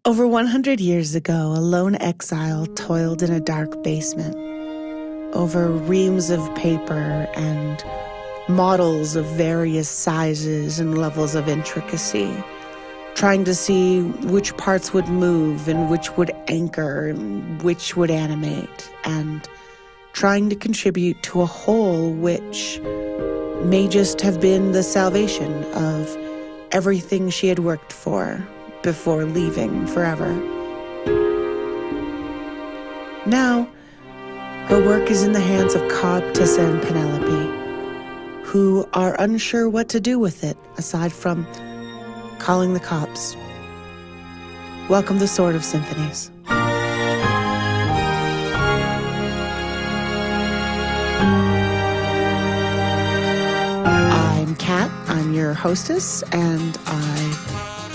Over 100 years ago, a lone exile toiled in a dark basement over reams of paper and models of various sizes and levels of intricacy, trying to see which parts would move and which would anchor and which would animate, and trying to contribute to a whole which may just have been the salvation of everything she had worked for before leaving forever. Now, her work is in the hands of Cobb, Tissa, and Penelope, who are unsure what to do with it aside from calling the cops. Welcome to Sword of Symphonies. I'm Kat, I'm your hostess, and I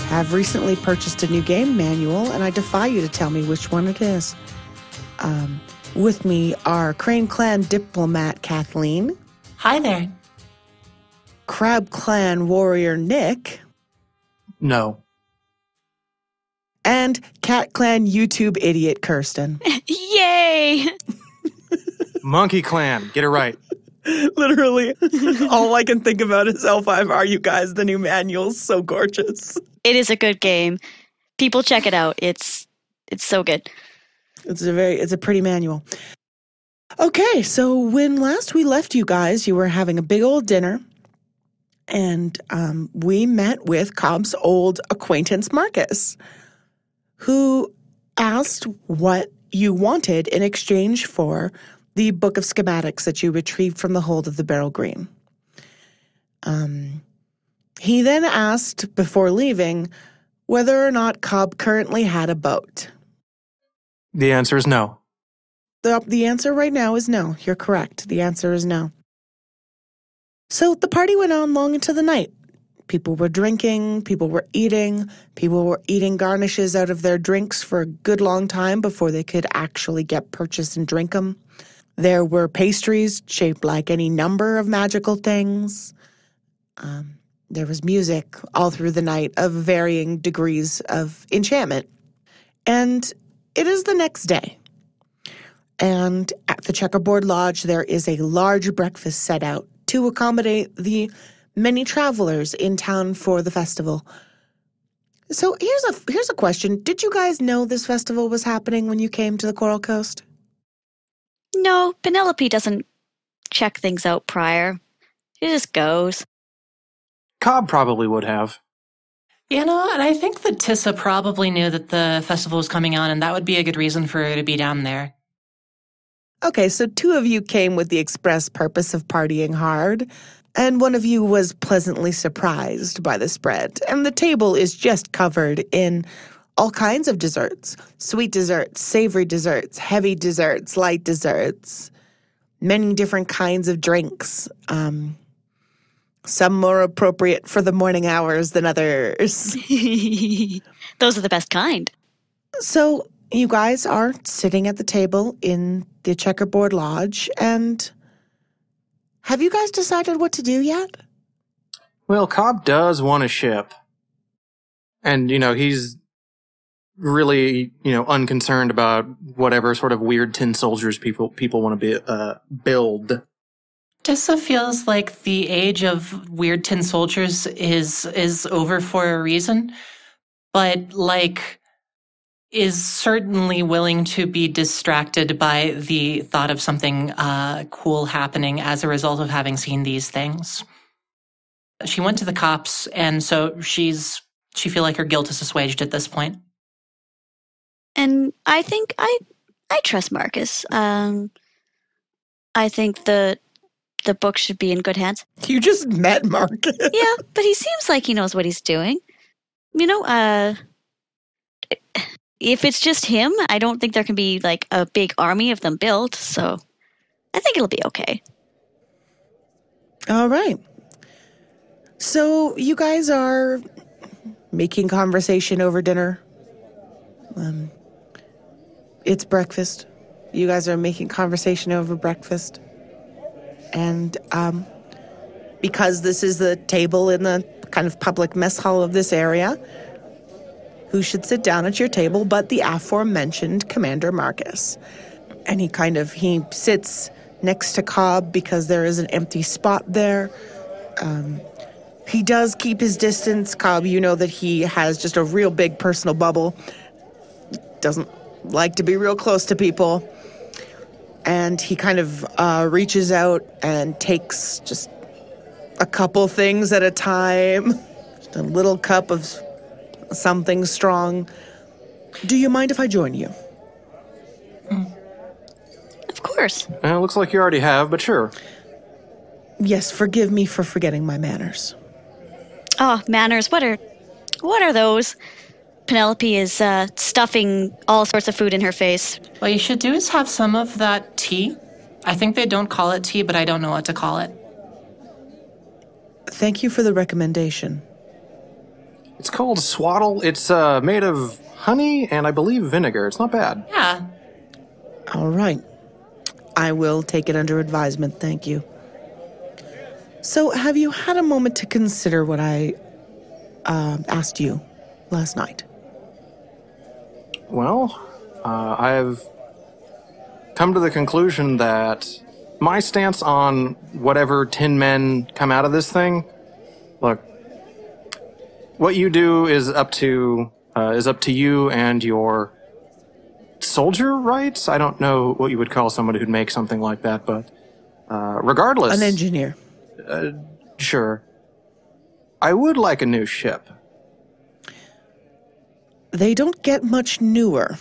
have recently purchased a new game manual, and I defy you to tell me which one it is. With me are Crane Clan diplomat Kathleen. Hi there. Crab Clan warrior Nick. No. And Cat Clan YouTube idiot Kirsten. Yay! Monkey Clan, get it right. Literally, all I can think about is L5R, you guys. The new manual's so gorgeous. It is a good game. People check it out. It's so good. It's a pretty manual. Okay, so when last we left you guys, you were having a big old dinner, and we met with Cobb's old acquaintance Marcus, who asked what you wanted in exchange for the book of schematics that you retrieved from the hold of the Beryl Green. He then asked, before leaving, whether or not Cobb currently had a boat. The answer is no. The answer right now is no. You're correct. The answer is no. So the party went on long into the night. People were drinking, people were eating garnishes out of their drinks for a good long time before they could actually get purchased and drink them. There were pastries shaped like any number of magical things. There was music all through the night of varying degrees of enchantment. And it is the next day. And at the Checkerboard Lodge, there is a large breakfast set out to accommodate the many travelers in town for the festival. So here's a question. Did you guys know this festival was happening when you came to the Coral Coast? No, Penelope doesn't check things out prior. She just goes. Cobb probably would have. And I think that Tissa probably knew that the festival was coming on, and that would be a good reason for her to be down there. Okay, so two of you came with the express purpose of partying hard, and one of you was pleasantly surprised by the spread. And the table is just covered in all kinds of desserts. Sweet desserts, savory desserts, heavy desserts, light desserts, many different kinds of drinks. Some more appropriate for the morning hours than others. Those are the best kind. So you guys are sitting at the table in the Checkerboard Lodge, and have you guys decided what to do yet? Well, Cobb does want a ship. And, he's really, unconcerned about whatever sort of weird tin soldiers people want to build. Tissa feels like the age of weird tin soldiers is over for a reason, but is certainly willing to be distracted by the thought of something cool happening as a result of having seen these things. She went to the cops, and so she feel like her guilt is assuaged at this point. And I think I trust Marcus. I think the book should be in good hands. You just met Marcus. Yeah, but he seems like he knows what he's doing. If it's just him, I don't think there can be a big army of them built, so I think it'll be okay. All right. So you guys are making conversation over dinner. It's breakfast. You guys are making conversation over breakfast. And because this is the table in the kind of public mess hall of this area, who should sit down at your table but the aforementioned Commander Marcus. And he sits next to Cobb because there is an empty spot there. He does keep his distance. Cobb, you know that he has just a real big personal bubble. Doesn't like to be real close to people. And he reaches out and takes just a couple things at a time. Just a little cup of something strong. Do you mind if I join you? Of course. It looks like you already have, but sure. Yes, forgive me for forgetting my manners. Oh, manners. What are those? Penelope is stuffing all sorts of food in her face. What you should do is have some of that tea. I think they don't call it tea, but I don't know what to call it. Thank you for the recommendation. It's called swaddle. It's made of honey and I believe vinegar. It's not bad. Yeah. All right. I will take it under advisement, thank you. So, have you had a moment to consider what I asked you last night? Well, I've come to the conclusion that my stance on whatever 10 men come out of this thing, look, what you do is up to you and your soldier rights. I don't know what you would call somebody who'd make something like that, but regardless, An engineer. Sure. I would like a new ship. They don't get much newer.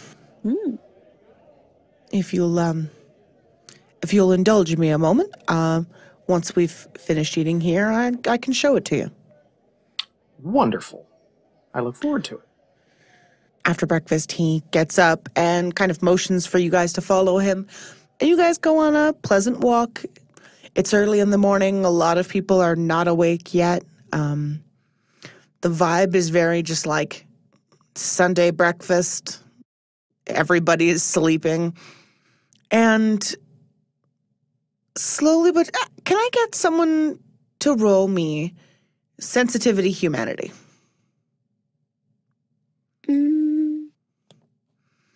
If you'll indulge me a moment, once we've finished eating here, I can show it to you. Wonderful. I look forward to it. After breakfast, he gets up and kind of motions for you guys to follow him. And you guys go on a pleasant walk. It's early in the morning. A lot of people are not awake yet. The vibe is very just like Sunday breakfast. Everybody is sleeping. And slowly, but can I get someone to roll me sensitivity humanity?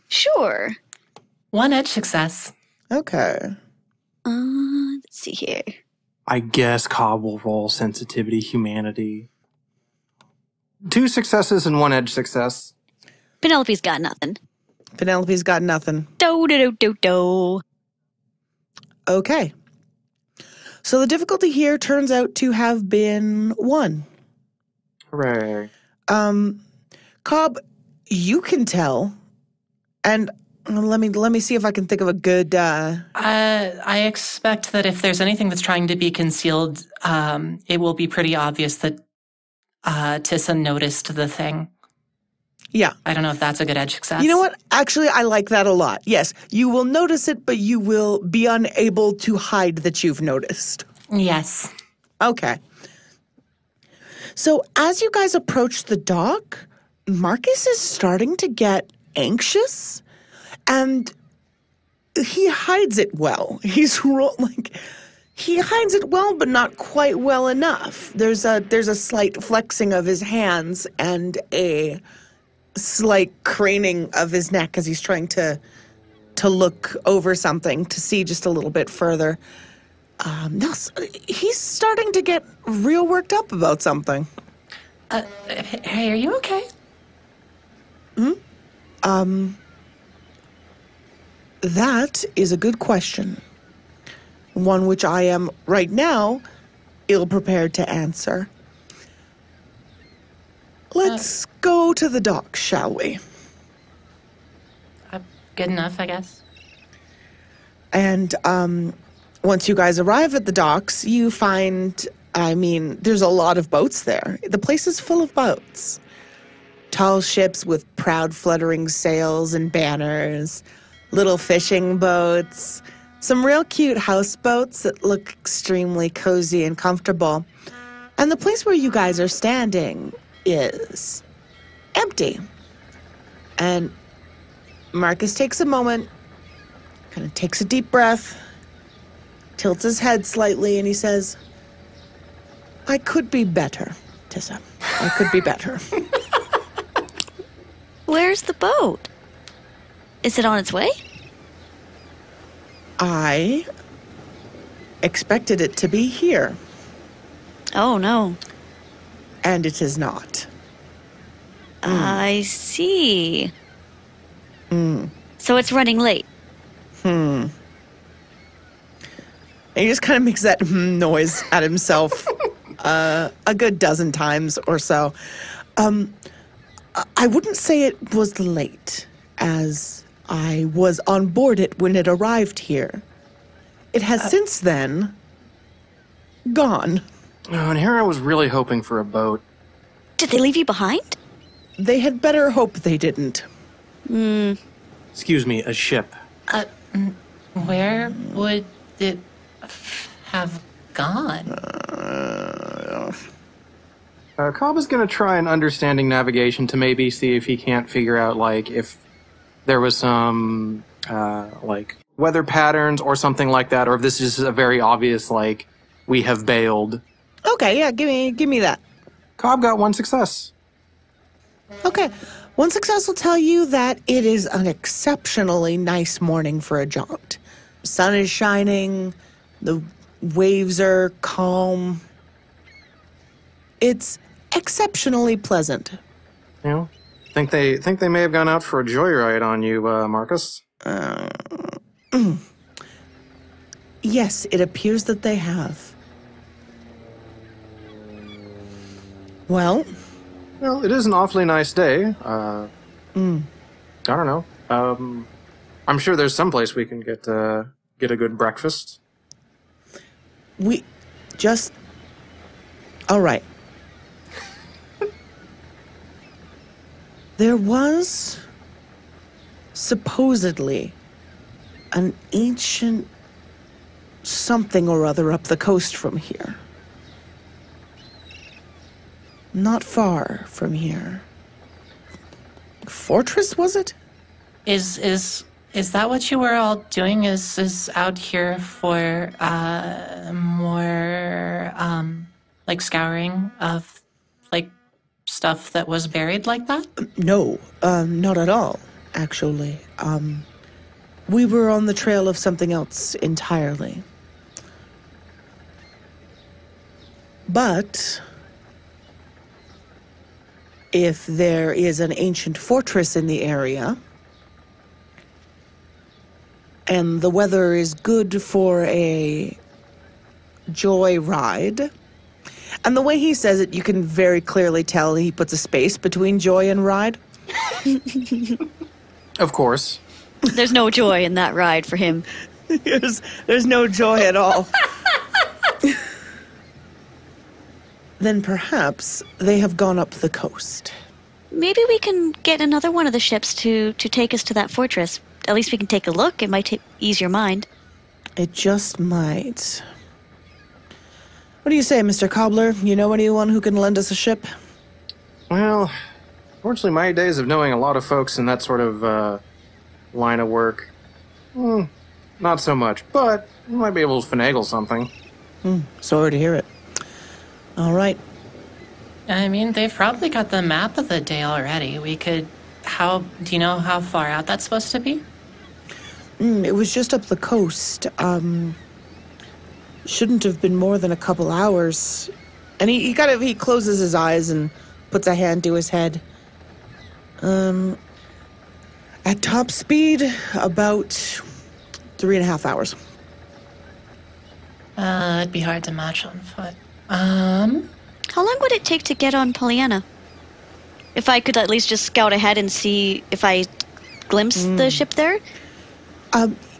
Sure. 1 edge success. Okay. Let's see here. I guess Cobb will roll sensitivity humanity. 2 successes and 1 edge success. Penelope's got nothing. Penelope's got nothing. Do. Okay. So the difficulty here turns out to have been 1. Hooray. Cobb, you can tell, and let me see if I can think of a good. I expect that if there's anything that's trying to be concealed, it will be pretty obvious that Tissa noticed the thing. Yeah. I don't know if that's a good edge success. You know what? Actually, I like that a lot. Yes, you will notice it, but you will be unable to hide that you've noticed. Yes. Okay. So as you guys approach the dock, Marcus is starting to get anxious, and he hides it well. He hides it well, but not quite well enough. There's a slight flexing of his hands and a slight craning of his neck as he's trying to look over something to see just a little bit further. Now he's starting to get real worked up about something. Hey, are you okay? That is a good question. One which I am, right now, ill-prepared to answer. Let's go to the dock, shall we? Good enough, I guess. And once you guys arrive at the docks, you find, there's a lot of boats there. The place is full of boats. Tall ships with proud fluttering sails and banners, little fishing boats, some real cute houseboats that look extremely cozy and comfortable. And the place where you guys are standing is empty. And Marcus takes a moment, kind of takes a deep breath, tilts his head slightly, and he says, "I could be better, Tissa. I could be better." Where's the boat? Is it on its way? I expected it to be here, Oh, no. and it is not. I see. Hmm. So it's running late. And he just kind of makes that noise at himself a good dozen times or so. I wouldn't say it was late, as I was on board it when it arrived here. It has since then gone. Oh, and here I was really hoping for a boat. Did they leave you behind? They had better hope they didn't. Excuse me, a ship. Where would it have gone? Cobb is going to try an understanding navigation to maybe see if he can't figure out, like, if there was some, like, weather patterns or something like that, or if this is just a very obvious, like, we have bailed. Okay, yeah, give me that. Cobb got 1 success. Okay. One success will tell you that it is an exceptionally nice morning for a jaunt. Sun is shining, the waves are calm. It's exceptionally pleasant. You know, think they may have gone out for a joyride on you, Marcus. Yes, it appears that they have. Well, Well, it is an awfully nice day. I don't know. I'm sure there's some place we can get a good breakfast. we just... All right. There was supposedly an ancient something or other up the coast from here. Not far from here. Fortress, was it? Is that what you were all doing? Is out here for more like scouring of like stuff that was buried like that? No, not at all, actually. We were on the trail of something else entirely. But if there is an ancient fortress in the area, and the weather is good for a joyride, and the way he says it, you can very clearly tell he puts a space between joy and ride. Of course. There's no joy in that ride for him. There's no joy at all. Then perhaps they have gone up the coast. Maybe we can get another one of the ships to take us to that fortress. At least we can take a look. It might ease your mind. It just might. What do you say, Mr. Cobbler? You know anyone who can lend us a ship? Well, fortunately, my days of knowing a lot of folks in that sort of line of work, not so much. But you might be able to finagle something. Sorry to hear it. All right. I mean, they've probably got the map of the day already. We could... do you know how far out that's supposed to be? It was just up the coast. Shouldn't have been more than a couple hours. And he closes his eyes and puts a hand to his head. At top speed, about 3.5 hours. It'd be hard to match on foot. How long would it take to get on Pollyanna? If I could at least just scout ahead and see if I glimpse the ship there?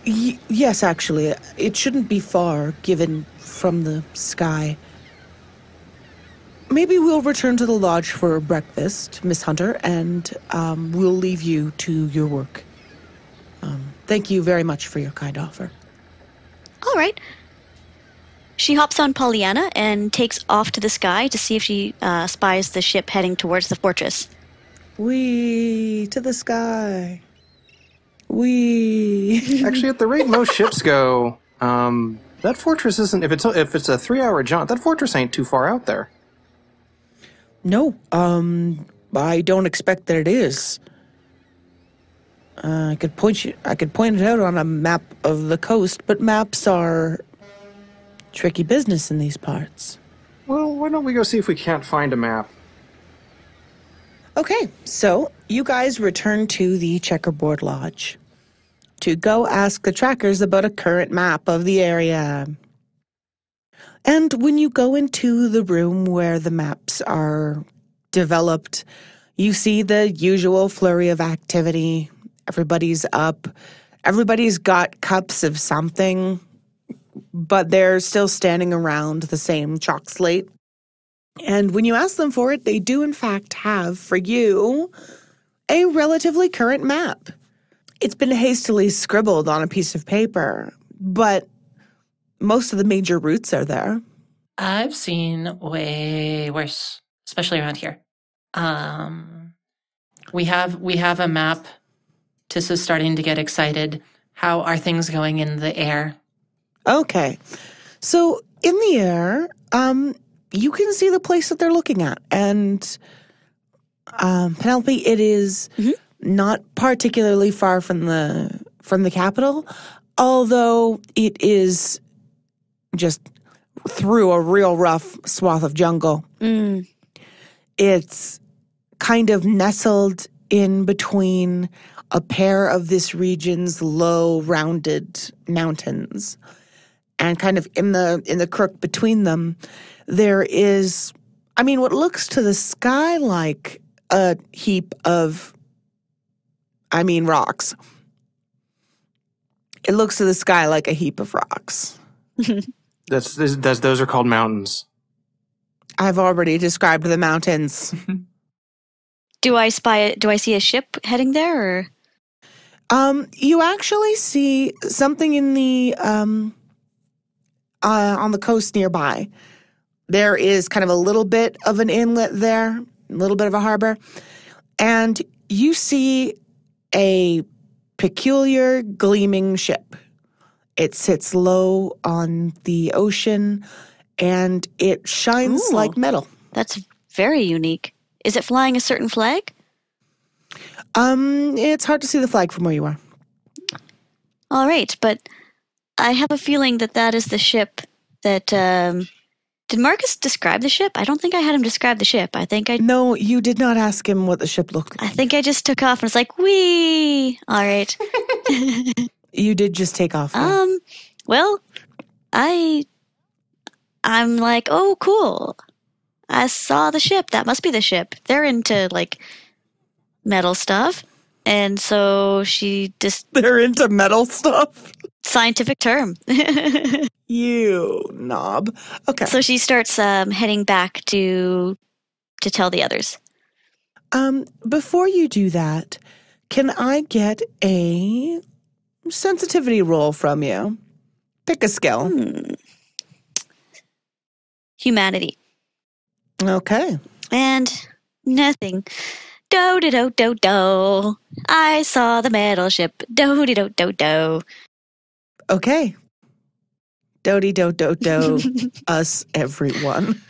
Yes, actually. It shouldn't be far, given from the sky. Maybe we'll return to the lodge for breakfast, Miss Hunter, and we'll leave you to your work. Thank you very much for your kind offer. All right. She hops on Pollyanna and takes off to the sky to see if she spies the ship heading towards the fortress. Whee, to the sky. Whee. Actually, at the rate most ships go, that fortress isn't. If it's a 3-hour jaunt, that fortress ain't too far out there. No, I don't expect that it is. I could point it out on a map of the coast, but maps are tricky business in these parts. Well, why don't we go see if we can't find a map? Okay, so you guys return to the Checkerboard Lodge to go ask the trackers about a current map of the area. And when you go into the room where the maps are developed, you see the usual flurry of activity. Everybody's up. Everybody's got cups of something, but they're still standing around the same chalk slate. And when you ask them for it, they do in fact have for you a relatively current map. It's been hastily scribbled on a piece of paper, but most of the major routes are there. I've seen way worse, especially around here. We have a map. Tissa's starting to get excited. How are things going in the air? Okay. So in the air, you can see the place that they're looking at. And Penelope, it is not particularly far from the capital, although it is just through a real rough swath of jungle. It's kind of nestled in between a pair of this region's low, rounded mountains. And kind of in the crook between them, there is, what looks to the sky like a heap of, rocks. It looks to the sky like a heap of rocks. Those are called mountains. I've already described the mountains. Do I see a ship heading there, or? You actually see something in the on the coast nearby. There is kind of a little bit of an inlet there, a little bit of a harbor, and you see a peculiar gleaming ship. It sits low on the ocean, and it shines like metal. That's very unique. Is it flying a certain flag? It's hard to see the flag from where you are. All right, but I have a feeling that is the ship that... did Marcus describe the ship? I don't think I had him describe the ship. No, you did not ask him what the ship looked like. I think I just took off and was like, whee! All right. You did just take off. Well, I'm like, oh, cool. I saw the ship. That must be the ship. They're into, metal stuff. And so she just... They're into metal stuff? Scientific term. You knob. Okay. So she starts heading back to tell the others. Before you do that, can I get a sensitivity roll from you? Pick a skill. Humanity. Okay. And nothing. Do-do-do-do-do. I saw the metal ship. Do-do-do-do-do. Okay. Do-de-do-do-do. Us, everyone.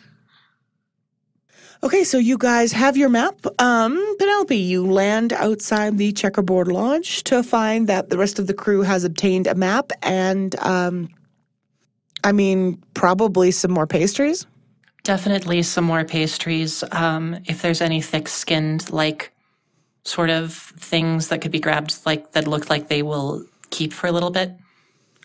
Okay, so you guys have your map. Penelope, you land outside the Checkerboard Lodge to find that the rest of the crew has obtained a map and, probably some more pastries. Definitely some more pastries. If there's any thick-skinned, sort of things that could be grabbed, that look like they will keep for a little bit.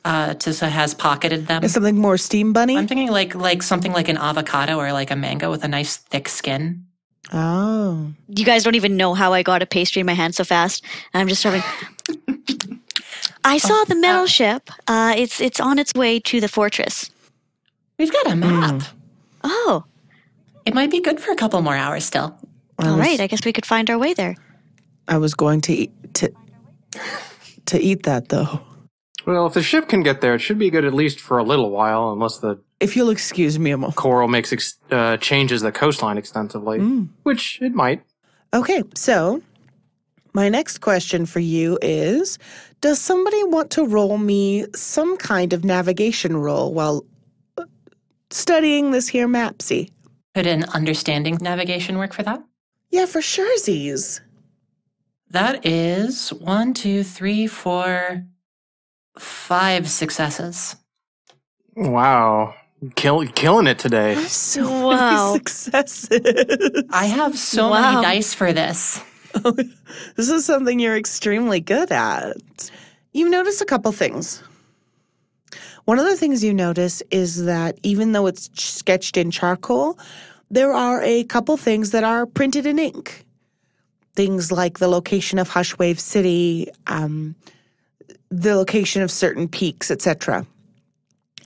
Tissa has pocketed them. Is something more steam bunny? I'm thinking like something like an avocado or like a mango with a nice thick skin. Oh. You guys don't even know how I got a pastry in my hand so fast. I'm just starving. I saw the metal ship. It's on its way to the fortress. We've got a map. Oh. It might be good for a couple more hours still. All right, I guess we could find our way there. I was going to eat that, though. Well, if the ship can get there, it should be good at least for a little while, unless the... If you'll excuse me a moment. Coral makes changes the coastline extensively, which it might. Okay, so my next question for you is, does somebody want to roll me some kind of navigation roll while studying this here mapsy? Could an understanding navigation work for that? Yeah, for sure, Z's. That is 1, 2, 3, 4, 5 successes. Wow. Killing it today. So Wow. many successes. I have so Wow. many dice for this. This is something you're extremely good at. You notice a couple things. One of the things you notice is that even though it's sketched in charcoal, there are a couple things that are printed in ink. Things like the location of Hushwave City, the location of certain peaks, etc.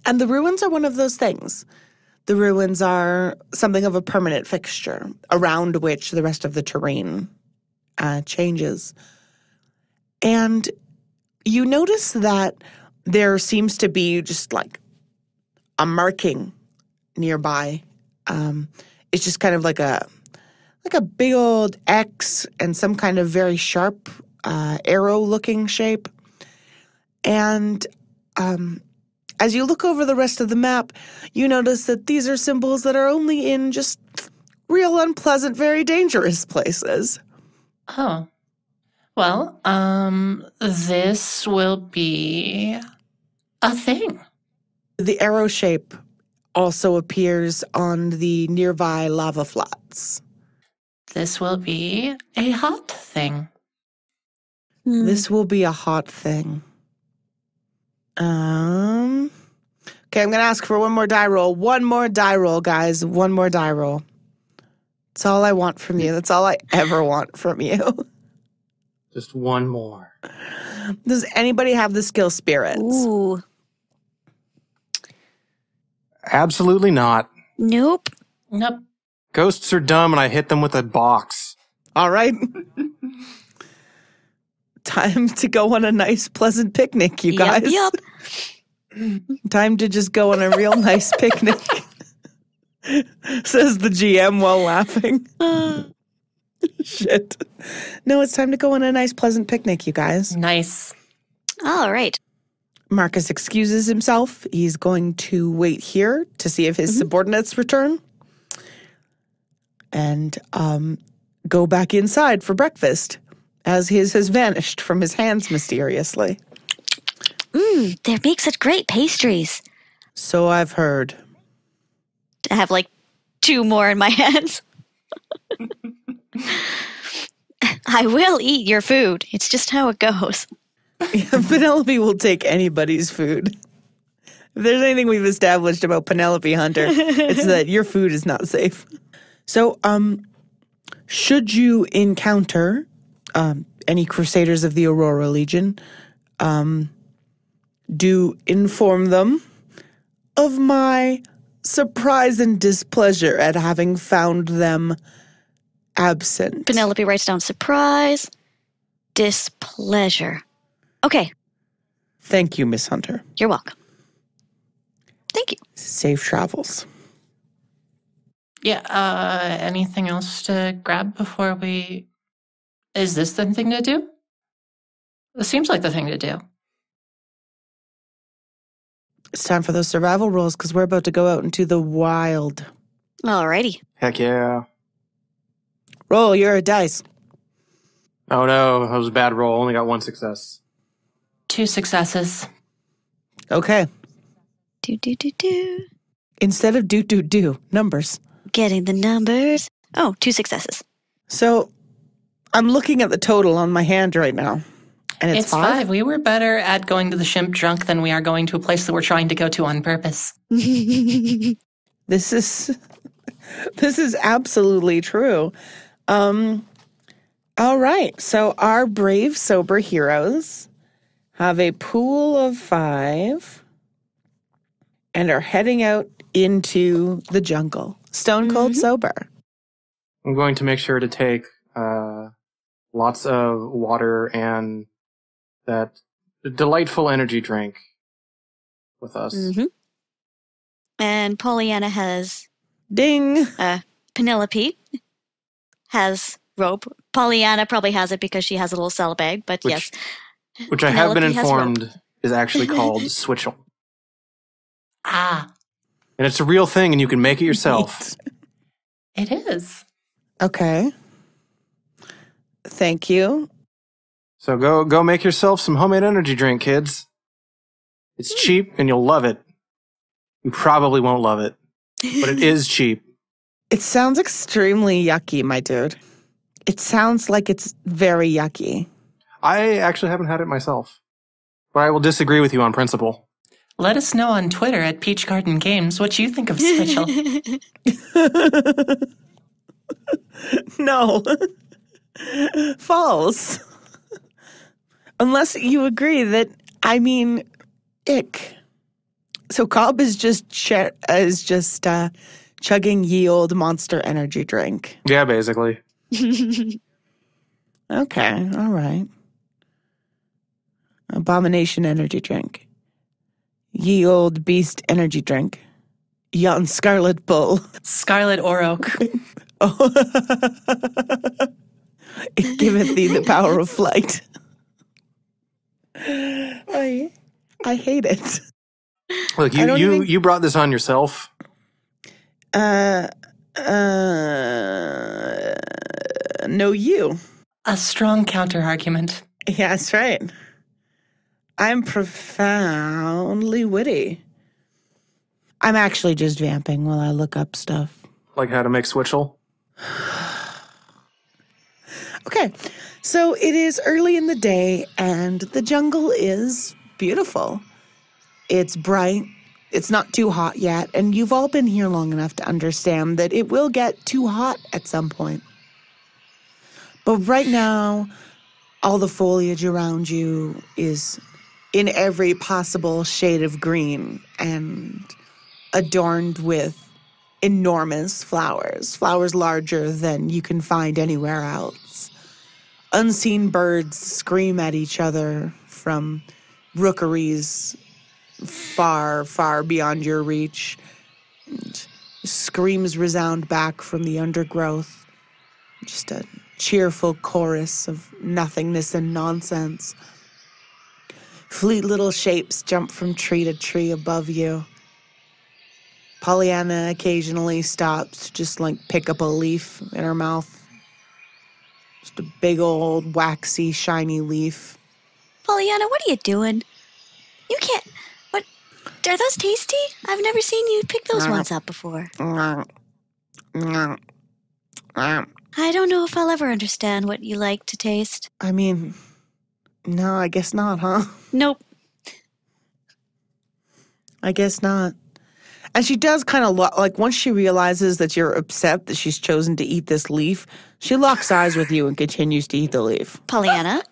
And the ruins are one of those things. The ruins are something of a permanent fixture around which the rest of the terrain changes. And you notice that there seems to be just like a marking nearby. It's just kind of like a big old X and some kind of very sharp arrow-looking shape. And as you look over the rest of the map, you notice that these are symbols that are only in just real unpleasant, very dangerous places. Oh. Well, this will be a thing. The arrow shape also appears on the nearby lava flats. This will be a hot thing. This will be a hot thing. Okay, I'm going to ask for one more die roll. One more die roll, guys. One more die roll. That's all I want from you. That's all I ever want from you. Just one more. Does anybody have the skill spirits? Ooh. Absolutely not. Nope. Nope. Ghosts are dumb and I hit them with a box. All right. Time to go on a nice, pleasant picnic, you guys. Yep. Time to just go on a real nice picnic, says the GM while laughing. Shit. No, it's time to go on a nice, pleasant picnic, you guys. Nice. All right. Marcus excuses himself. He's going to wait here to see if his subordinates return and go back inside for breakfast, as his has vanished from his hands mysteriously. They make such great pastries. So I've heard. I have like 2 more in my hands. I will eat your food. It's just how it goes. Penelope will take anybody's food. If there's anything we've established about Penelope Hunter, it's that your food is not safe. So, should you encounter any Crusaders of the Aurora Legion, do inform them of my surprise and displeasure at having found them absent. Penelope writes down surprise, displeasure. Okay, Thank you, Miss Hunter. you're welcome. Thank you. Safe travels. Yeah, anything else to grab before we... Is this the thing to do? It seems like the thing to do. It's time for those survival rolls because we're about to go out into the wild. Alrighty. Heck yeah. Roll your dice. Oh no, that was a bad roll. Only got 1 success. 2 successes. Okay. Do. Instead of do, numbers. Getting the numbers. Oh, 2 successes. So I'm looking at the total on my hand right now. And it's 5. We were better at going to the shimp drunk than we are going to a place that we're trying to go to on purpose. This is absolutely true. All right. So our brave, sober heroes have a pool of 5 and are heading out into the jungle. Stone cold sober. I'm going to make sure to take lots of water and that delightful energy drink with us. And Pollyanna has Ding. Penelope has rope. Pollyanna probably has it because she has a little saddlebag, but yes. Which I have been Penelope has informed is actually called switchel. Ah, And it's a real thing and you can make it yourself. it is. Okay. Thank you. So go make yourself some homemade energy drink, kids. It's cheap and you'll love it. You probably won't love it, but it is cheap. It sounds extremely yucky, my dude. It sounds like it's very yucky. I actually haven't had it myself, but I will disagree with you on principle. Let us know on Twitter at Peach Garden Games what you think of Switchel. No. False. Unless you agree that, ick. So Cobb is just chugging ye old Monster Energy drink. Yeah, basically. Okay, all right. Abomination Energy drink. Ye old Beast Energy drink. Yon Scarlet Bull. Scarlet Oroch. Oh. It giveth thee the power of flight. I hate it. Look, you brought this on yourself. No, you. A strong counter-argument. Yeah, that's right. I'm profoundly witty. I'm actually just vamping while I look up stuff. Like how to make Switchel? Okay, so it is early in the day, and the jungle is beautiful. It's bright. It's not too hot yet, and you've all been here long enough to understand that it will get too hot at some point. But right now, all the foliage around you is in every possible shade of green and adorned with enormous flowers larger than you can find anywhere else. Unseen birds scream at each other from rookeries far, far beyond your reach. And screams resound back from the undergrowth. Just a cheerful chorus of nothingness and nonsense. Fleet little shapes jump from tree to tree above you. Pollyanna occasionally stops to just pick up a leaf in her mouth. Just a big old waxy shiny leaf. Pollyanna, what are you doing? You can't. What? Are those tasty? I've never seen you pick those ones up before. I don't know if I'll ever understand what you like to taste. No, I guess not, huh? Nope. I guess not. And she does kind of once she realizes that you're upset that she's chosen to eat this leaf, she locks eyes with you and continues to eat the leaf. Pollyanna?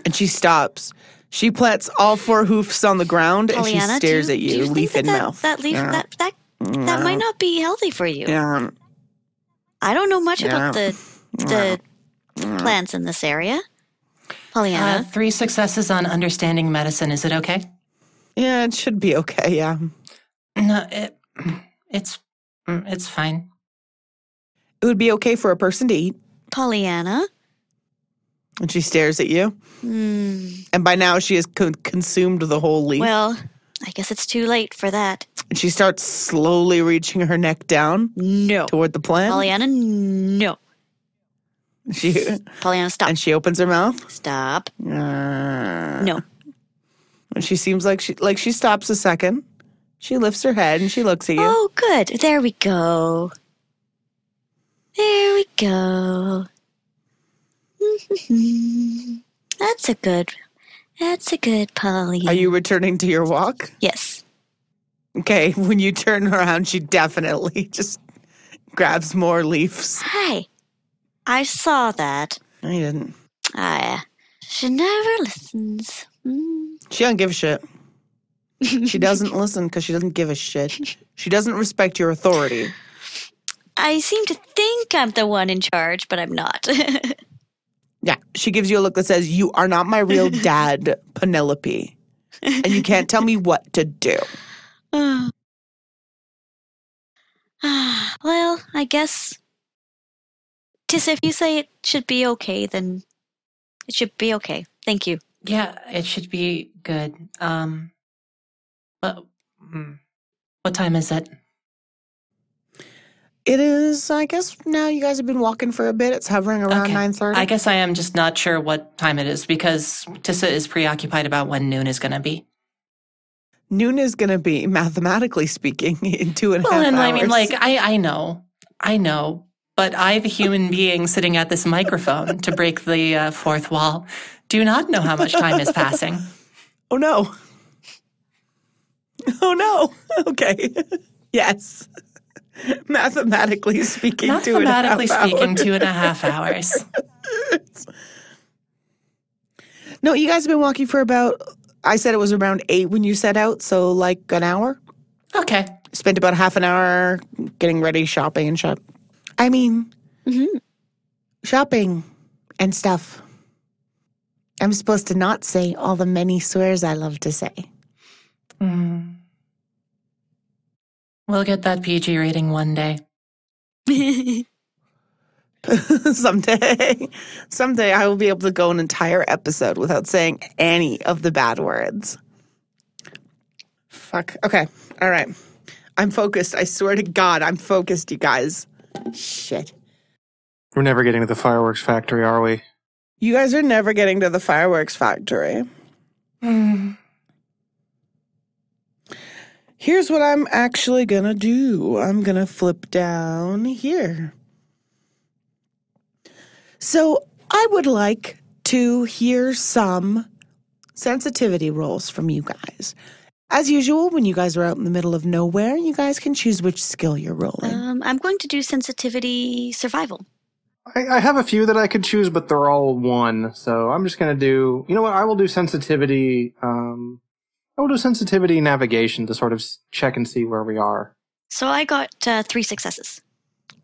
And she stops. She plants all four hoofs on the ground Pollyanna, and she stares at you, leaf in mouth. That leaf, that might not be healthy for you. Yeah. I don't know much about the plants in this area. Pollyanna? 3 successes on understanding medicine. Is it okay? Yeah, it should be okay, yeah. No, it's fine. It would be okay for a person to eat. Pollyanna? And she stares at you. And by now she has consumed the whole leaf. Well, I guess it's too late for that. And she starts slowly reaching her neck down. No. Toward the plant. Pollyanna, no. Pollyanna, stop. And she opens her mouth. Stop. No. And she seems like she stops a second. She lifts her head and she looks at you. Oh, good. There we go. There we go. That's a good Pollyanna. Are you returning to your walk? Yes. Okay, when you turn around, she definitely just grabs more leaves. Hi. I saw that. No, you didn't. She never listens. She doesn't give a shit. She doesn't listen because she doesn't give a shit. She doesn't respect your authority. I seem to think I'm the one in charge, but I'm not. Yeah, she gives you a look that says, "You are not my real dad, Penelope, and you can't tell me what to do." Well, I guess, Tissa, if you say it should be okay, then it should be okay. Thank you. Yeah, it should be good. What time is it? It is, I guess, now you guys have been walking for a bit. It's hovering around Okay. 9:30. I guess I am just not sure what time it is because Tissa is preoccupied about when noon is going to be. Noon is going to be, mathematically speaking, in 2.5 Well, and hours. I mean, like, I know, but I, the human being sitting at this microphone to break the fourth wall, do not know how much time is passing. Oh, no. Oh, no. Okay. Yes. Mathematically speaking, 2.5 hours. Mathematically speaking, 2.5 hours. No, you guys have been walking for about, I said it was around 8 when you set out, so like an hour. Okay. Spent about half an hour getting ready, shopping and shop. I mean, shopping and stuff. I'm supposed to not say all the many swears I love to say. We'll get that PG rating one day. Someday I will be able to go an entire episode without saying any of the bad words. Fuck. Okay. All right. I'm focused. I swear to God, I'm focused, you guys. Shit. We're never getting to the fireworks factory, are we? You guys are never getting to the fireworks factory. Here's what I'm actually gonna do. I'm gonna flip down here. So I would like to hear some sensitivity rolls from you guys. As usual, when you guys are out in the middle of nowhere, you guys can choose which skill you're rolling. I'm going to do sensitivity survival. I have a few that I could choose, but they're all 1. So I'm just going to do, you know what? I will do sensitivity. I will do sensitivity navigation to sort of check and see where we are. So I got 3 successes.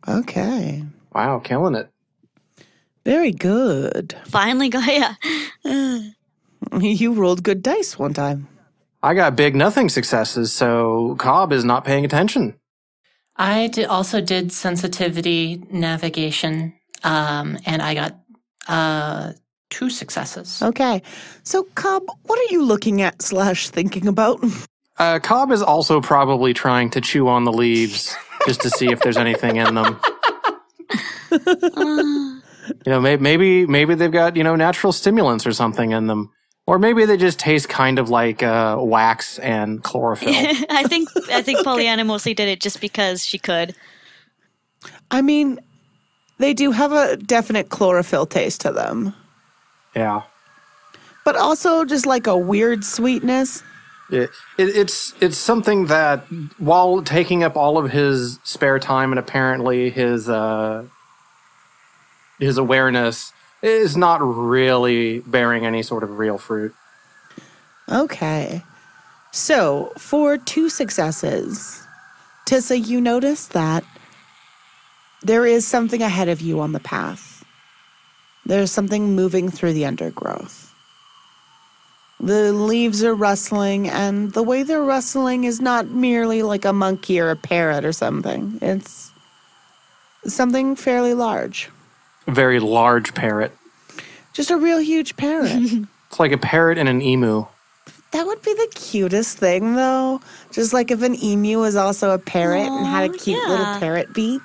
Okay. Wow, killing it. Very good. Finally got, yeah. You rolled good dice one time. I got big nothing successes, so Cobb is not paying attention. I also did sensitivity navigation, and I got 2 successes. Okay. So, Cobb, what are you looking at / thinking about? Cobb is also probably trying to chew on the leaves just to see if there's anything in them. You know, maybe they've got, you know, natural stimulants or something in them. Or maybe they just taste kind of like wax and chlorophyll. I think Pollyanna mostly did it just because she could. I mean, they do have a definite chlorophyll taste to them. Yeah. But also just like a weird sweetness. It's something that, while taking up all of his spare time and apparently his awareness, is not really bearing any sort of real fruit. Okay. So, for 2 successes, Tissa, you notice that there is something ahead of you on the path. There's something moving through the undergrowth. The leaves are rustling, and the way they're rustling is not merely like a monkey or a parrot or something. It's something fairly large. A very large parrot. Just a real huge parrot. It's like a parrot and an emu. That would be the cutest thing, though. Just like if an emu was also a parrot and had a cute little parrot beak.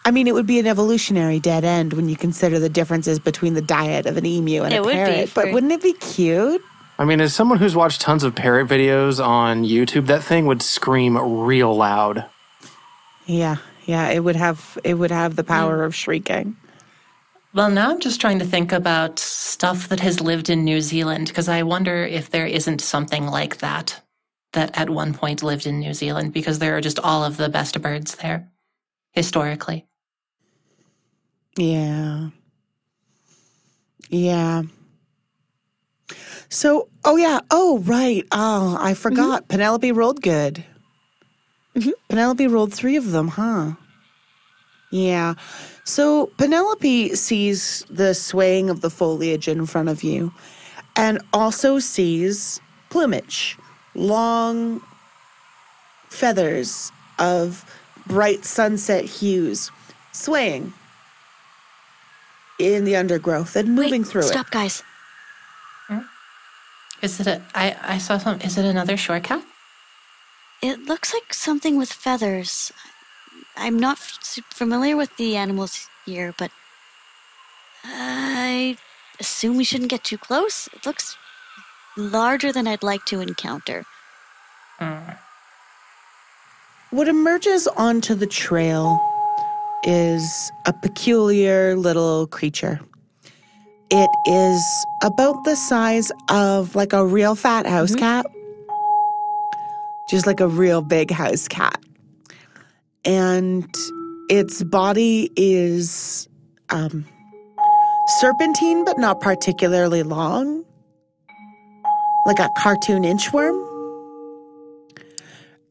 I mean, it would be an evolutionary dead end when you consider the differences between the diet of an emu and a parrot. But wouldn't it be cute? I mean, as someone who's watched tons of parrot videos on YouTube, that thing would scream real loud. Yeah, it would have the power of shrieking. Well, now I'm just trying to think about stuff that has lived in New Zealand, because I wonder if there isn't something like that at one point lived in New Zealand, because there are just all of the best birds there, historically. Yeah. So, right. Oh, I forgot. Mm-hmm. Penelope rolled good. Mm-hmm. Penelope rolled 3 of them, huh? Yeah. So Penelope sees the swaying of the foliage in front of you and also sees plumage, long feathers of bright sunset hues swaying in the undergrowth and moving through Stop, guys. Is it I saw some, is it another shore cat? It looks like something with feathers. I'm not familiar with the animals here, but I assume we shouldn't get too close. It looks larger than I'd like to encounter. What emerges onto the trail is a peculiar little creature. It is about the size of like a real fat house cat. Just like a real big house cat. And its body is serpentine, but not particularly long. Like a cartoon inchworm.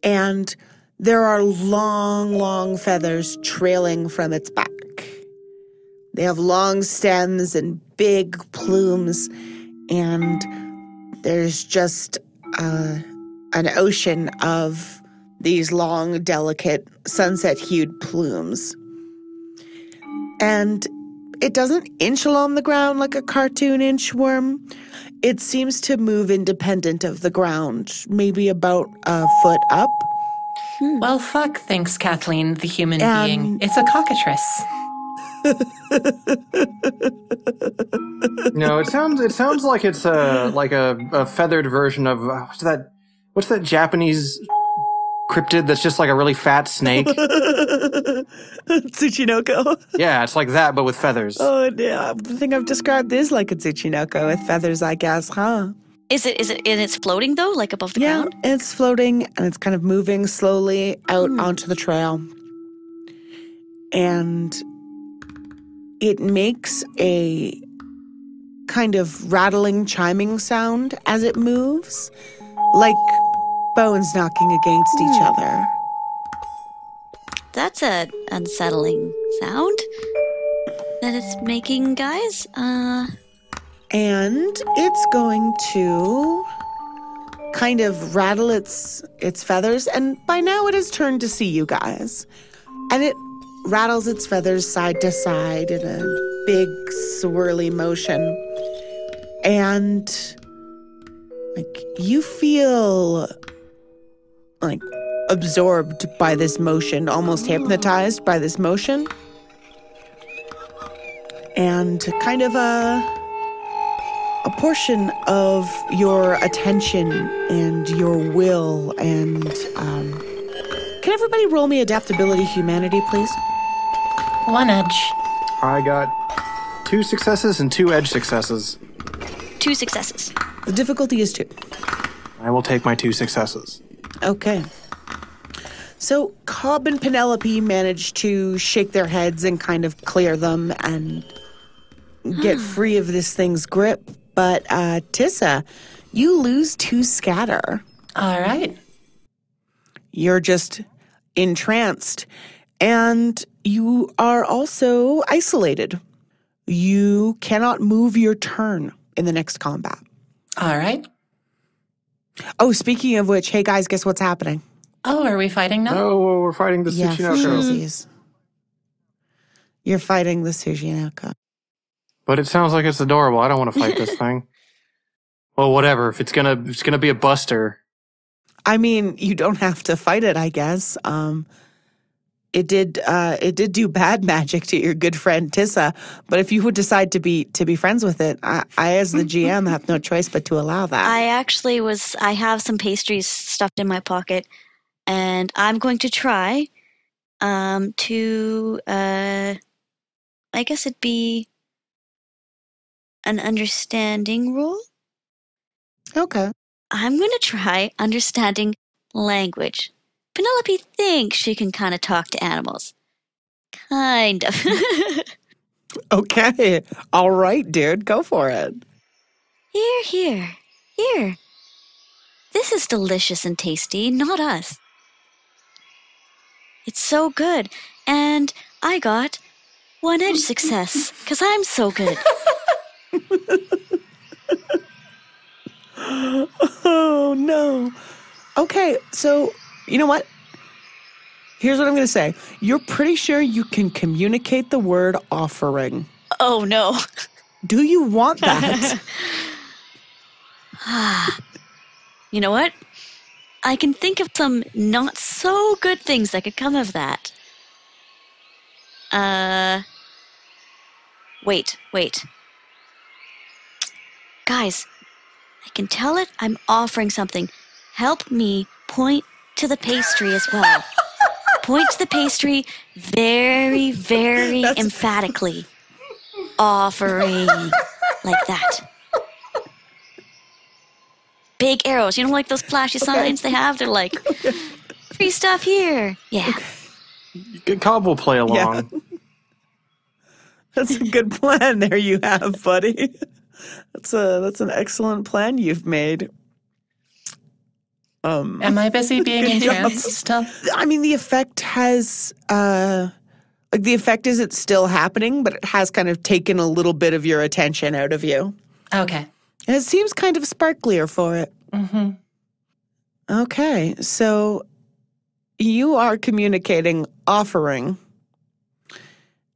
And there are long, long feathers trailing from its back. They have long stems and big plumes. And there's just an ocean of these long, delicate, sunset-hued plumes. And it doesn't inch along the ground like a cartoon inchworm. It seems to move independent of the ground, maybe about a foot up. Well, fuck, thanks, Kathleen, the human being. It's a cockatrice. No, it sounds like it's a feathered version of what's that Japanese cryptid that's just like a really fat snake? Tsuchinoko. Yeah, it's like that, but with feathers. Oh, yeah. The thing I've described is like a Tsuchinoko with feathers, I guess, huh? Is it, and it's floating though, like above the ground? Yeah, it's floating and it's kind of moving slowly out onto the trail. And it makes a kind of rattling, chiming sound as it moves, like bones knocking against each other. That's an unsettling sound that it's making, guys. And it's going to kind of rattle its feathers, and by now it has turned to see you guys. And it rattles its feathers side to side in a big swirly motion. And like you feel like absorbed by this motion, almost hypnotized by this motion. And kind of a portion of your attention and your will and can everybody roll me adaptability humanity, please? 1 edge. I got 2 successes and 2 edge successes. 2 successes. The difficulty is 2. I will take my 2 successes. Okay. So Cobb and Penelope managed to shake their heads and kind of clear them and get free of this thing's grip. But Tissa, you lose 2 scatter. All right. You're just entranced. And you are also isolated. You cannot move your turn in the next combat. All right. Oh, speaking of which, hey guys, guess what's happening? Oh, are we fighting now? Oh, we're fighting the Tsuchinoko. Shusies. You're fighting the Tsuchinoko. But it sounds like it's adorable. I don't want to fight this thing. Well, whatever. If it's gonna be a buster. I mean, you don't have to fight it, I guess. It did do bad magic to your good friend Tissa, but if you would decide to be friends with it, I as the GM have no choice but to allow that. I have some pastries stuffed in my pocket, and I'm going to try to I guess it'd be an understanding roll. Okay. I'm going to try understanding language. Penelope thinks she can kind of talk to animals. Kind of. Okay. All right, dude. Go for it. Here. This is delicious and tasty, not us. It's so good. And I got 1 edge success, because I'm so good. Oh, no. Okay, so, you know what? Here's what I'm going to say. You're pretty sure you can communicate the word offering. Oh, no. Do you want that? You know what? I can think of some not so good things that could come of that. Wait. Guys, I can tell it. I'm offering something. Help me point to the pastry as well. Point to the pastry very, very emphatically. Offering. Like that. Big arrows. You know, like those flashy signs they have? They're like, free stuff here. Yeah. Cobb will play along. Yeah. That's a good plan there you have, buddy. That's an excellent plan you've made. Am I busy being entranced still? I mean, the effect has, the effect is it's still happening, but it has kind of taken a little bit of your attention out of you. Okay. And it seems kind of sparklier for it. Mm-hmm. Okay, so you are communicating offering,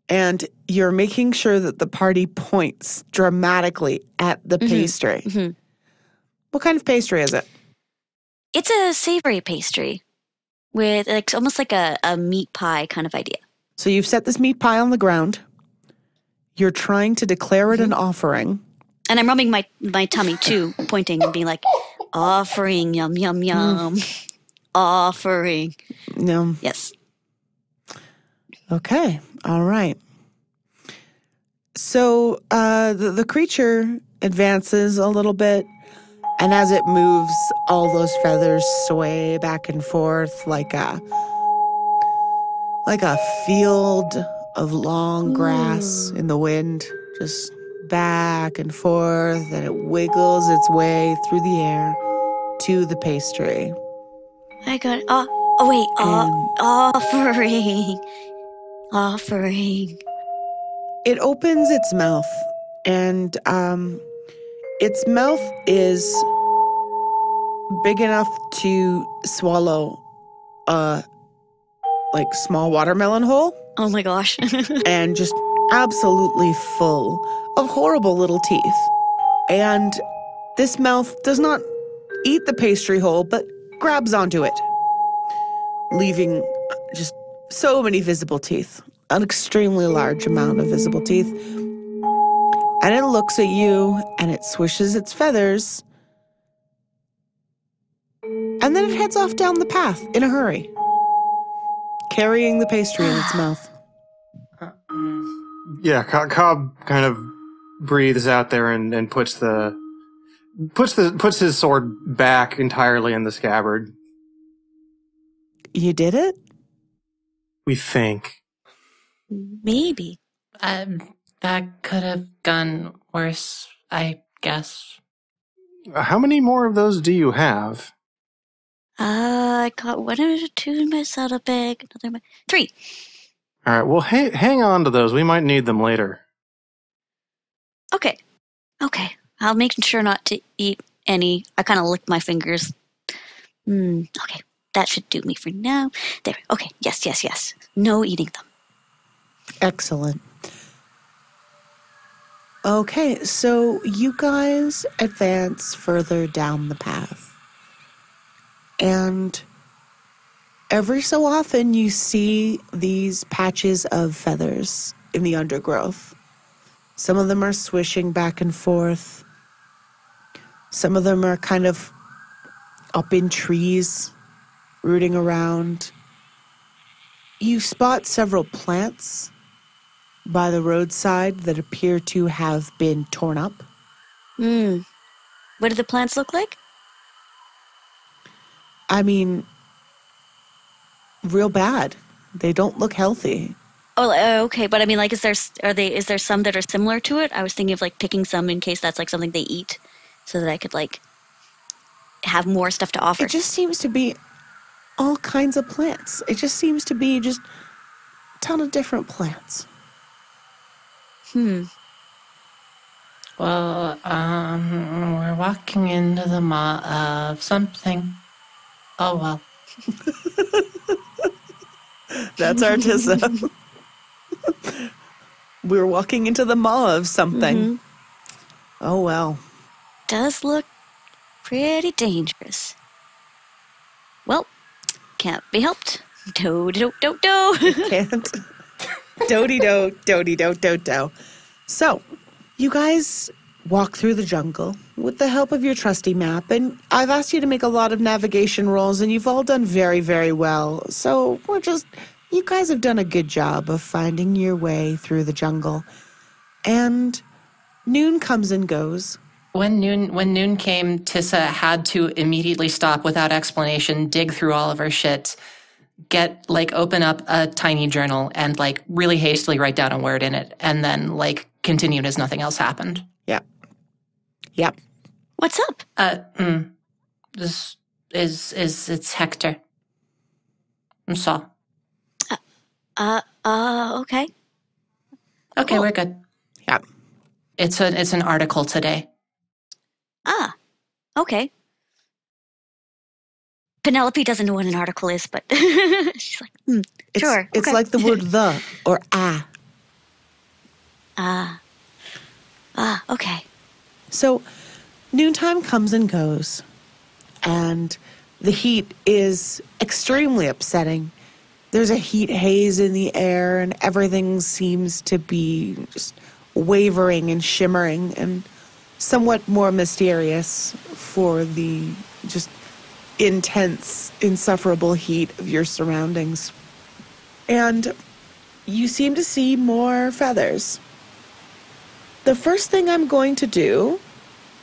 and you're making sure that the party points dramatically at the pastry. Mm-hmm. What kind of pastry is it? It's a savory pastry with like almost like a meat pie kind of idea. So you've set this meat pie on the ground. You're trying to declare it an offering. And I'm rubbing my tummy too, pointing and being like, offering, yum, yum, yum. Offering. No. Yes. Okay. All right. So the creature advances a little bit, and as it moves, all those feathers sway back and forth like a field of long grass in the wind, just back and forth, and it wiggles its way through the air to the pastry. I got offering. It opens its mouth, and its mouth is big enough to swallow a small watermelon hole. Oh my gosh. And just absolutely full of horrible little teeth. And this mouth does not eat the pastry hole, but grabs onto it, leaving just so many visible teeth, an extremely large amount of visible teeth. And it looks at you, and it swishes its feathers, and then it heads off down the path in a hurry, carrying the pastry in its mouth. Yeah, Cobb kind of breathes out there and puts his sword back entirely in the scabbard. You did it? We think. Maybe. That could have gone worse, I guess. How many more of those do you have? I got one or two in my saddlebag, another in my... 3. All right, well, hang on to those. We might need them later. Okay. I'll make sure not to eat any. I kind of lick my fingers. Okay. That should do me for now. There. Okay. Yes. No eating them. Excellent. Okay, so you guys advance further down the path. And every so often you see these patches of feathers in the undergrowth. Some of them are swishing back and forth. Some of them are kind of up in trees, rooting around. You spot several plants by the roadside that appear to have been torn up. What do the plants look like? I mean, real bad. They don't look healthy. Oh, okay. But I mean, like, is there some that are similar to it? I was thinking of like picking some in case that's like something they eat, so that I could like have more stuff to offer. It just seems to be all kinds of plants. It just seems to be just a ton of different plants. Well, we're walking into the maw of something. Oh, well. That's Artissa. We're walking into the maw of something. Oh, well. Does look pretty dangerous. can't be helped. Do-do-do-do-do. Can't. Do-de-do. So, you guys walk through the jungle with the help of your trusty map, and I've asked you to make a lot of navigation rolls, and you've all done very, very well. So you guys have done a good job of finding your way through the jungle. And noon comes and goes. When noon came, Tissa had to immediately stop without explanation, dig through all of her shit, open up a tiny journal and really hastily write down a word in it, and then continued as nothing else happened. Yep. What's up? This it's Hector. I'm Saul. Okay. Okay, Cool. we're good. Yep. It's an article today. Ah, okay. Penelope doesn't know what an article is, but she's like, sure. It's okay. like the word the or ah. Okay. So, noontime comes and goes, and the heat is extremely upsetting. There's a heat haze in the air, and everything seems to be just wavering and shimmering and somewhat more mysterious for the just intense, insufferable heat of your surroundings. And you seem to see more feathers. The first thing I'm going to do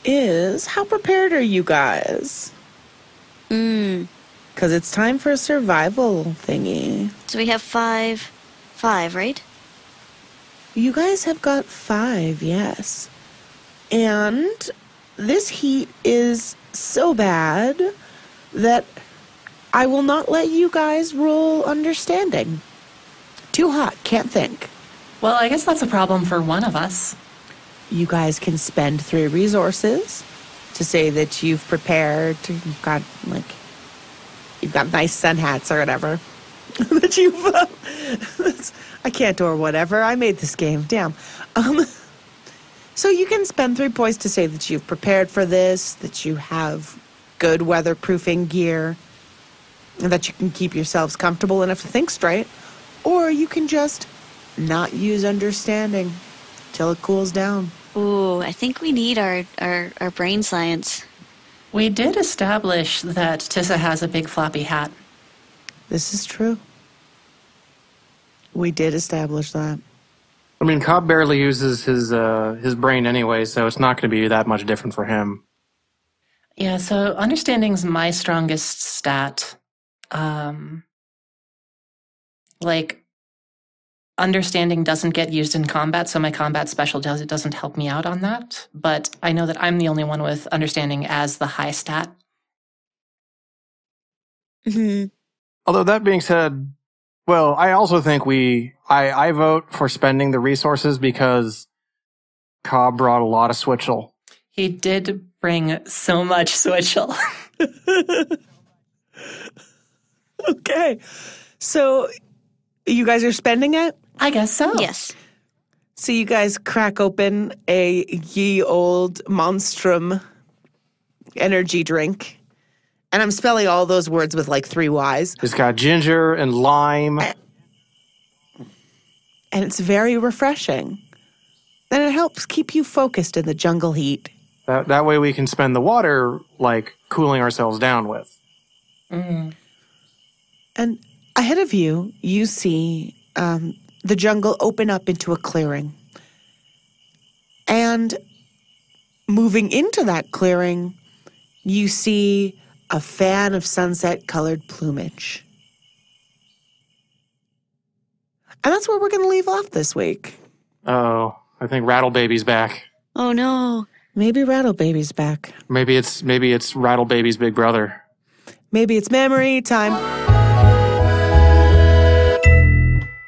is, how prepared are you guys? Because it's time for a survival thingy. So we have five, right? You guys have got 5, yes. And this heat is so bad that I will not let you guys roll understanding. Too hot, can't think. Well, I guess that's a problem for one of us. You guys can spend 3 resources to say that you've prepared. You've got nice sun hats or whatever. That you've I can't or whatever. I made this game. Damn. So you can spend 3 points to say that you've prepared for this, that you have good weatherproofing gear, and that you can keep yourselves comfortable enough to think straight. Or you can just not use understanding till it cools down. Ooh, I think we need our brain science. We did establish that Tissa has a big floppy hat. This is true. We did establish that. I mean, Cobb barely uses his brain anyway, so it's not going to be that much different for him. Yeah, so understanding's my strongest stat. Understanding doesn't get used in combat, so my combat special doesn't help me out on that. But I know that I'm the only one with understanding as the high stat. Mm-hmm. Although that being said, well, I also think I vote for spending the resources because Cobb brought a lot of switchel. He did bring so much switchel. Okay. So you guys are spending it? I guess so. Yes. So you guys crack open a ye old monstrum energy drink. And I'm spelling all those words with 3 Ys. It's got ginger and lime. And it's very refreshing. And it helps keep you focused in the jungle heat. That way we can spend the water, cooling ourselves down with. Mm. And ahead of you, you see the jungle open up into a clearing. And moving into that clearing, you see a fan of sunset-colored plumage. And that's where we're going to leave off this week. Oh, I think Rattle Baby's back. Oh no. Maybe Rattle Baby's back. Maybe it's Rattle Baby's big brother. Maybe it's memory time.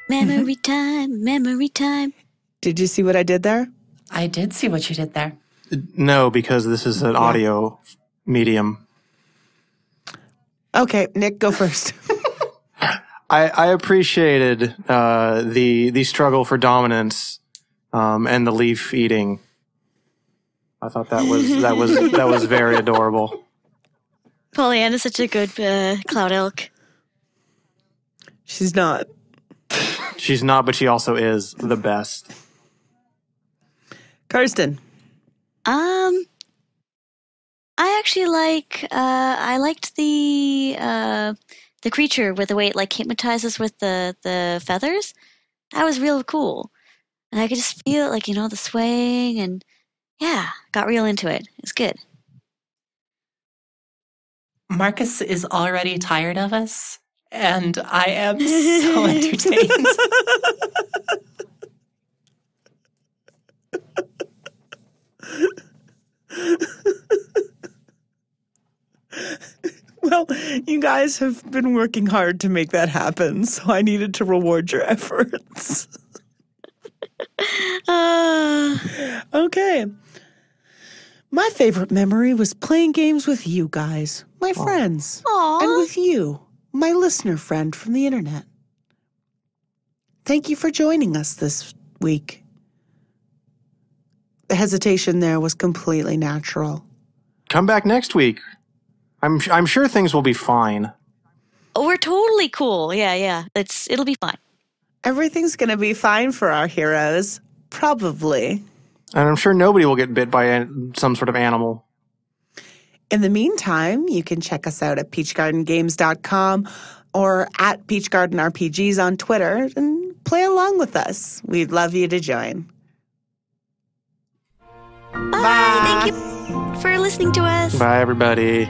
Memory time, memory time. Did you see what I did there? I did see what you did there. No, because this is an audio medium. Okay, Nick, go first. I appreciated the struggle for dominance and the leaf eating. I thought that was very adorable. Pollyanna's such a good cloud elk. She's not. She's not, but she also is the best. Kirsten. I actually I liked the creature with the way it like hypnotizes with the feathers. That was real cool. And I could just feel like, the swaying and yeah, got real into it. It's good. Marcus is already tired of us, and I am so entertained. Well, you guys have been working hard to make that happen, so I needed to reward your efforts. Okay. My favorite memory was playing games with you guys, my friends, Aw. and with you, my listener friend from the internet. Thank you for joining us this week. The hesitation there was completely natural. Come back next week. I'm sure things will be fine. Oh, we're totally cool. Yeah. It'll be fine. Everything's going to be fine for our heroes. Probably. And I'm sure nobody will get bit by some sort of animal. In the meantime, you can check us out at peachgardengames.com or at peachgardenrpgs on Twitter and play along with us. We'd love you to join. Bye. Thank you for listening to us. Bye, everybody.